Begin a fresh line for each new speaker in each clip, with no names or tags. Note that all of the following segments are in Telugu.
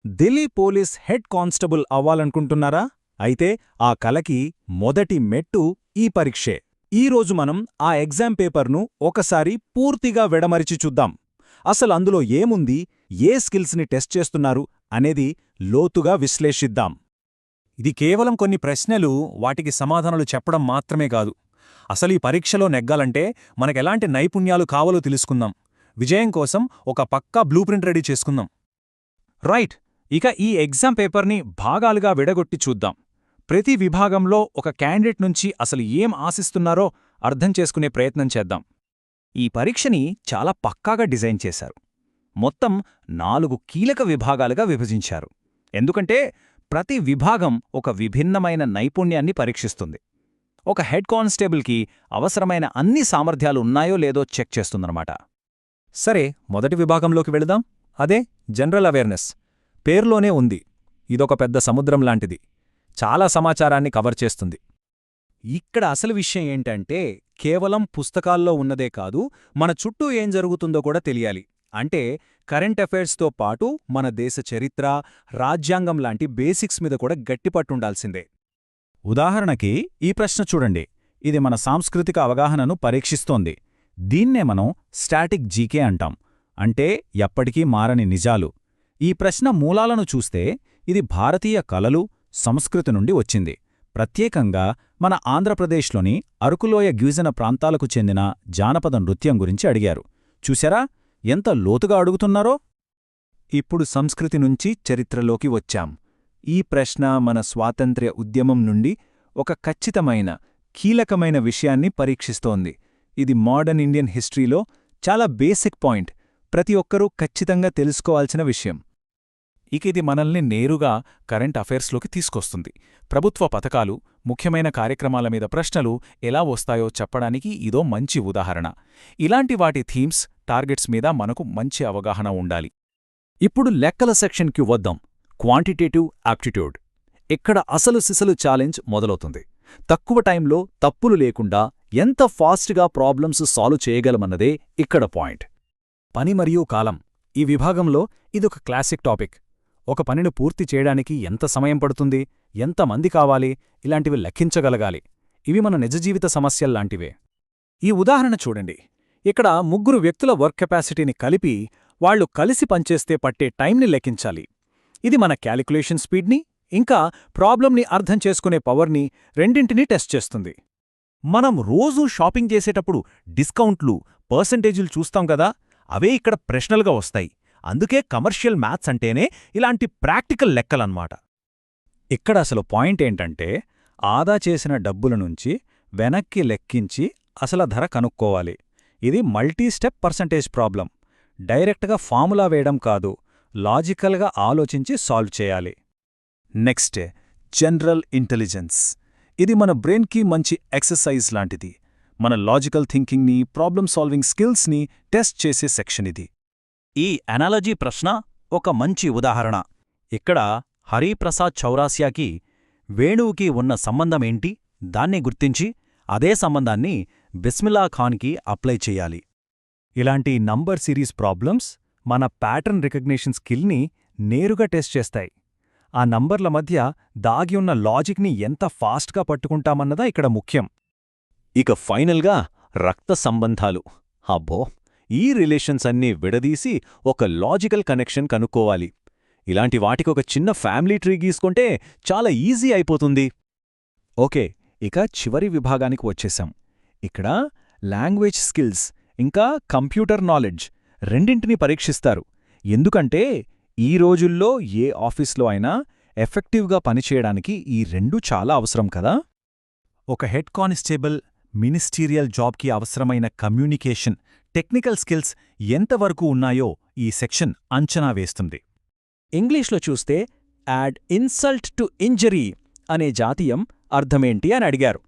ఢిల్లీ పోలీస్ హెడ్ కానిస్టేబుల్ అవ్వాలనుకుంటున్నారా? అయితే ఆ కలకి మొదటి మెట్టు ఈ పరీక్షే. ఈరోజు మనం ఆ ఎగ్జామ్ పేపర్ను ఒకసారి పూర్తిగా విడమరిచి చూద్దాం. అసలు అందులో ఏముంది, ఏ స్కిల్స్ని టెస్ట్ చేస్తున్నారు అనేది లోతుగా విశ్లేషిద్దాం.
ఇది కేవలం కొన్ని ప్రశ్నలు, వాటికి సమాధానాలు చెప్పడం మాత్రమే కాదు. అసలు ఈ పరీక్షలో నెగ్గాలంటే మనకెలాంటి నైపుణ్యాలు కావాలో తెలుసుకుందాం. విజయం కోసం ఒక పక్కా బ్లూప్రింట్ రెడీ చేసుకుందాం.
రైట్, ఇక ఈ ఎగ్జామ్ పేపర్ని భాగాలుగా విడగొట్టి చూద్దాం. ప్రతి విభాగంలో ఒక క్యాండిడేట్ నుంచి అసలు ఏం ఆశిస్తున్నారో అర్థం చేసుకునే ప్రయత్నం చేద్దాం. ఈ పరీక్షని చాలా పక్కాగా డిజైన్ చేశారు. మొత్తం 4 కీలక విభాగాలుగా విభజించారు. ఎందుకంటే ప్రతి విభాగం ఒక విభిన్నమైన నైపుణ్యాన్ని పరీక్షిస్తుంది. ఒక హెడ్ కానిస్టేబుల్కి అవసరమైన అన్ని సామర్థ్యాలు ఉన్నాయో లేదో చెక్ చేస్తుందన్నమాట.
సరే, మొదటి విభాగంలోకి వెళదాం. అదే జనరల్ అవేర్నెస్. పేర్లోనే ఉంది, ఇదొక పెద్ద సముద్రం లాంటిది. చాలా సమాచారాన్ని కవర్ చేస్తుంది.
ఇక్కడ అసలు విషయం ఏంటంటే, కేవలం పుస్తకాల్లో ఉన్నదే కాదు, మన చుట్టూ ఏం జరుగుతుందో కూడా తెలియాలి. అంటే కరెంట్ అఫైర్స్తో పాటు మన దేశ చరిత్ర, రాజ్యాంగం లాంటి బేసిక్స్ మీద కూడా గట్టిపట్టుండాల్సిందే. ఉదాహరణకి ఈ ప్రశ్న చూడండి. ఇది మన సాంస్కృతిక అవగాహనను పరీక్షిస్తోంది. దీన్నే మనం స్టాటిక్ జీకే అంటాం. అంటే ఎప్పటికీ మారని నిజాలు. ఈ ప్రశ్న మూలాలను చూస్తే ఇది భారతీయ కళలు, సంస్కృతి నుండి వచ్చింది. ప్రత్యేకంగా మన ఆంధ్రప్రదేశ్లోని అరకులోయ గిరిజన ప్రాంతాలకు చెందిన జానపద నృత్యం గురించి అడిగారు. చూశారా ఎంత లోతుగా అడుగుతున్నారో? ఇప్పుడు సంస్కృతి నుంచి చరిత్రలోకి వచ్చాం. ఈ ప్రశ్న మన స్వాతంత్ర్య ఉద్యమం నుండి ఒక ఖచ్చితమైన, కీలకమైన విషయాన్ని పరీక్షిస్తోంది. ఇది మోడర్న్ ఇండియన్ హిస్టరీలో చాలా బేసిక్ పాయింట్, ప్రతి ఒక్కరూ ఖచ్చితంగా తెలుసుకోవాల్సిన విషయం.
ఇక ఇది మనల్ని నేరుగా కరెంట్ అఫైర్స్లోకి తీసుకొస్తుంది. ప్రభుత్వ పథకాలు, ముఖ్యమైన కార్యక్రమాల మీద ప్రశ్నలు ఎలా వస్తాయో చెప్పడానికి ఇదో మంచి ఉదాహరణ. ఇలాంటి వాటి థీమ్స్, టార్గెట్స్ మీద మనకు మంచి అవగాహన ఉండాలి.
ఇప్పుడు లెక్కల సెక్షన్కి వద్దాం. Quantitative aptitude. ఇక్కడ అసలు సిసలు ఛాలెంజ్ మొదలవుతుంది. తక్కువ టైంలో తప్పులు లేకుండా ఎంత ఫాస్ట్గా ప్రాబ్లమ్స్ సాల్వ్ చేయగలమన్నదే ఇక్కడ పాయింట్.
పని మరియు కాలం. ఈ విభాగంలో ఇదొక క్లాసిక్ టాపిక్. ఒక పనిని పూర్తి చేయడానికి ఎంత సమయం పడుతుంది, ఎంతమంది కావాలి, ఇలాంటివి లెక్కించగలగాలి. ఇవి మన నిజజీవిత సమస్యల్లాంటివే.
ఈ ఉదాహరణ చూడండి. ఇక్కడ 3 వ్యక్తుల వర్క్ కెపాసిటీని కలిపి వాళ్లు కలిసి పనిచేస్తే పట్టే టైంని లెక్కించాలి. ఇది మన క్యాలిక్యులేషన్ స్పీడ్ని, ఇంకా ప్రాబ్లంని అర్థం చేసుకునే పవర్ని రెండింటినీ టెస్ట్ చేస్తుంది. మనం రోజూ షాపింగ్ చేసేటప్పుడు డిస్కౌంట్లు, పర్సెంటేజీలు చూస్తాం కదా, అవే ఇక్కడ ప్రశ్నలుగా వస్తాయి. అందుకే కమర్షియల్ మ్యాథ్స్ అంటేనే ఇలాంటి ప్రాక్టికల్ లెక్కలన్నమాట. ఇక్కడ అసలు పాయింట్ ఏంటంటే, ఆదా చేసిన డబ్బుల నుంచి వెనక్కి లెక్కించి అసలు ధర కనుక్కోవాలి. ఇది మల్టీ స్టెప్ పర్సంటేజ్ ప్రాబ్లం. డైరెక్ట్గా ఫార్ములా వేయడం కాదు, లాజికల్గా ఆలోచించి సాల్వ్ చేయాలి. Next, general intelligence. ఇది మన బ్రెయిన్కి మంచి ఎక్సర్సైజ్ లాంటిది. మన లాజికల్ థింకింగ్ని, ప్రాబ్లమ్ సాల్వింగ్ స్కిల్స్ని టెస్ట్ చేసే సెక్షన్ ఇది. ఈ అనాలజీ ప్రశ్న ఒక మంచి ఉదాహరణ. ఇక్కడ హరిప్రసాద్ చౌరాసియాకి, వేణువుకి ఉన్న సంబంధమేంటి, దాన్ని గుర్తించి అదే సంబంధాన్ని బిస్మిల్లా ఖాన్కి అప్లై చెయ్యాలి. ఇలాంటి నంబర్ సిరీస్ ప్రాబ్లమ్స్ మన ప్యాటర్న్ రికగ్నిషన్ స్కిల్ని నేరుగా టెస్ట్ చేస్తాయి. ఆ నంబర్ల మధ్య దాగి ఉన్న లాజిక్ని ఎంత ఫాస్ట్గా పట్టుకుంటామన్నదా ఇక్కడ ముఖ్యం. ఇక ఫైనల్గా రక్త సంబంధాలు. అబ్బో, ఈ రిలేషన్స్ అన్నీ విడదీసి ఒక లాజికల్ కనెక్షన్ కనుక్కోవాలి. ఇలాంటి వాటికొక చిన్న ఫ్యామిలీ ట్రీ గీసుకుంటే చాలా ఈజీ అయిపోతుంది. ఓకే, ఇక చివరి విభాగానికి వచ్చేశాం. ఇక్కడ లాంగ్వేజ్ స్కిల్స్ ఇంకా కంప్యూటర్ నాలెడ్జ్ రెండింటినీ పరీక్షిస్తారు. ఎందుకంటే ఈ రోజుల్లో ఏ ఆఫీస్లో అయినా ఎఫెక్టివ్గా పనిచేయడానికి ఈ రెండూ చాలా అవసరం కదా. ఒక హెడ్ కానిస్టేబుల్, మినిస్టీరియల్ జాబ్కి అవసరమైన కమ్యూనికేషన్, టెక్నికల్ స్కిల్స్ ఎంతవరకు ఉన్నాయో ఈ సెక్షన్ అంచనా వేస్తుంది. ఇంగ్లీష్లో చూస్తే యాడ్ ఇన్సల్ట్ టు ఇంజరీ అనే జాతీయం అర్థమేంటి అని అడిగారు.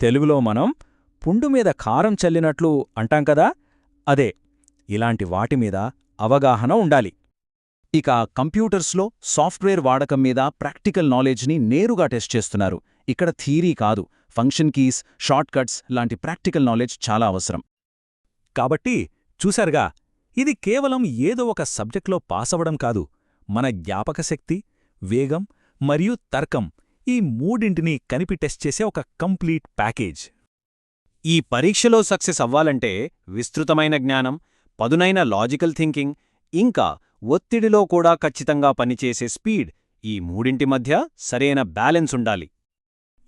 తెలుగులో మనం పుండుమీద కారం చల్లినట్లు అంటాం కదా, అదే. ఇలాంటి వాటిమీద అవగాహన ఉండాలి. ఇక కంప్యూటర్స్లో సాఫ్ట్వేర్ వాడకం మీద ప్రాక్టికల్ నాలెడ్జ్ని నేరుగా టెస్ట్ చేస్తున్నారు. ఇక్కడ థియరీ కాదు, ఫంక్షన్ కీస్, షార్ట్కట్స్ లాంటి ప్రాక్టికల్ నాలెడ్జ్ చాలా అవసరం. కాబట్టి చూశారుగా, ఇది కేవలం ఏదో ఒక సబ్జెక్ట్లో పాసవడం కాదు,
మన జ్ఞాపకశక్తి, వేగం మరియు తర్కం ఈ మూడింటిని కలిపి టెస్ట్ చేసే ఒక కంప్లీట్ ప్యాకేజ్.
ఈ పరీక్షలో సక్సెస్ అవ్వాలంటే విస్తృతమైన జ్ఞానం, పదునైన లాజికల్ థింకింగ్, ఇంకా ఒత్తిడిలో కూడా ఖచ్చితంగా పనిచేసే స్పీడ్, ఈ మూడింటి మధ్య సరైన బ్యాలెన్స్ ఉండాలి.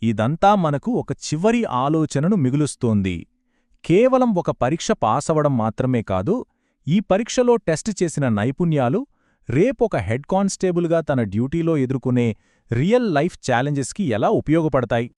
ఇదంతా మనకు ఒక చివరి ఆలోచనను మిగులుస్తోంది. కేవలం ఒక పరీక్ష పాసవడం మాత్రమే కాదు, ఈ పరీక్షలో టెస్ట్ చేసిన నైపుణ్యాలు రేపొక హెడ్ కానిస్టేబుల్గా తన డ్యూటీలో ఎదుర్కొనే రియల్ లైఫ్ ఛాలెంజెస్కి ఎలా ఉపయోగపడతాయి.